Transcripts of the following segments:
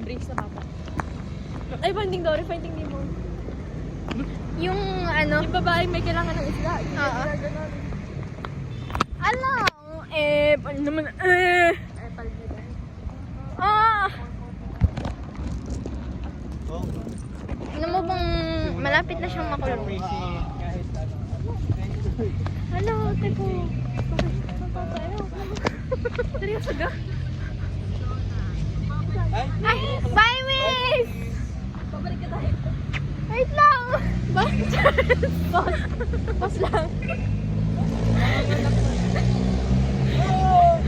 Freeze sa mapa. Ay, Finding Dory, Finding Nemo. Yung ano? Yung babae may kailangan ng isla. Oo. Ganun. Alam! Paano naman? Ay, paldo. Ah! Ano mo bang malapit na siyang makulong? Hello, teko. Seryoso ka? Ay, bye, miss! Pabalik ka tayo. Wait lang! Pas lang.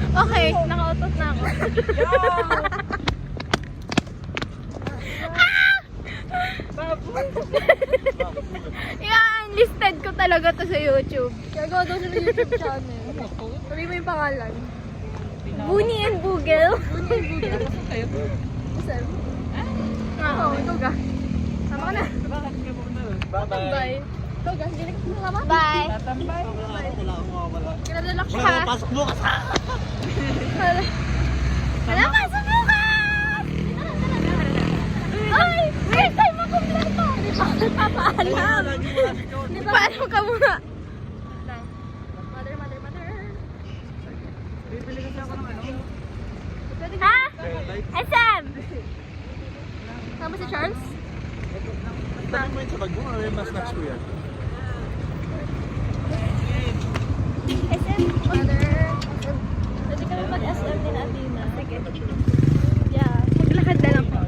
Okay, nakautot na ako. I-unlisted ko talaga to sa YouTube. Gagawa daw sila YouTube channel. Sabi mo yung pangalan. Bunny and Boogle. Nasaan kayo? Saan? Oo, ikaw ka. Sama ka na. Tambay. Ikaw ka, hindi na ka sama? Bye. Tambay. Kinadalak siya. Ha? Pasok bukas ha! Wala ka sa bukas! Ay! First time mo kumpleto! Hindi pa ako papaalam. Hindi pa alam ka muna. Mother. Bibili kasi ako ng ano. Ha? SM! Tama si Charles? Dami mo yun sa bag mo, ano yung mas snacks ko yan? SM? Mother. Pwede kami mag-SM din Athena. Sige. Yeah. Maglakad na lang po.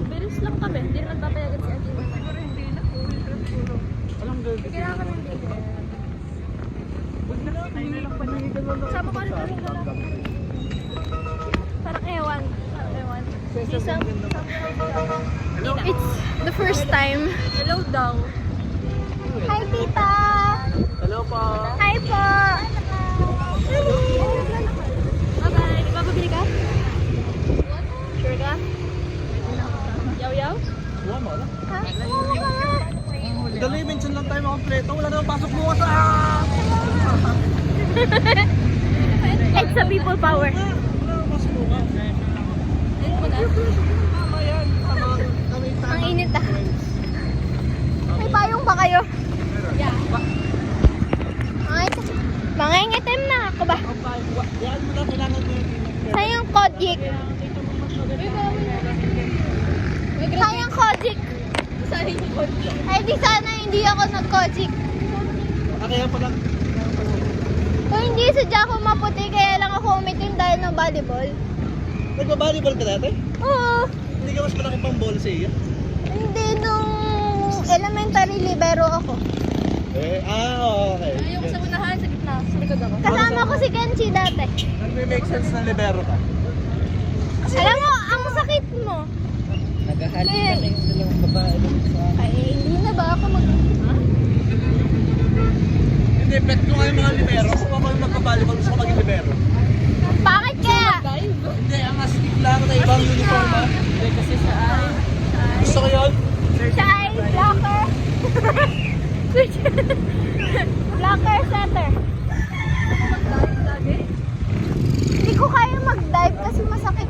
Bilis lang kami. Hindi naman papayagan si Athena. Siguro hindi na. Walang girl. Kailangan ka ng ticket. Sama ko rin ka lang. Parang ewan. Isang. It's the first time. Hello daw. Hi, tita! Hello po! Hi po! Bye-bye. Nagpapabili ka? Sure ka? Yaw-yaw? Wala mo, wala. Ha? Oo nga. Dali, mention lang tayo makompleto. Wala naman pasok bukas ha! It's a people power. Wala naman pasok bukas. Ayun mo na. Tama yan. Tama. Kami tama. Ang init ah. May payong pa kayo? Yeah. Ay, mangingitim na ako ba? Yan mo lang, kailangan mo yung Saan yung Kojic? Saan yung Kojic? Saan yung kotse? Ay, di sana hindi ako nag-Kojic. Kaya pala. Kung hindi sadya ako maputi, kaya lang ako umitim dahil ng volleyball. Nagbabalibol ka dati? Oo. Hindi ka mas malaki pang ball sa iya? Hindi nung elementary libero ako. Okay. Ayoko sa unahan, sa gitna. Sa likod ako. Kasama ko si Kenchi dati. Nagme-make sense na libero ka. Alam mo, ang sakit mo. Naghahalik ka na yung dalawang babae sa... Ay, hindi na ba ako mag... Hindi, pet ko nga yung mga libero. Kung ako yung magbabalibol, gusto ko maging libero. Bakit kaya? Hindi, ang astig lang na ibang uniform ha. Hindi, kasi sa ay. Gusto ko yun? Siya ay blocker. Blocker setter. Mag-dive lagi. Hindi ko kaya mag-dive kasi masakit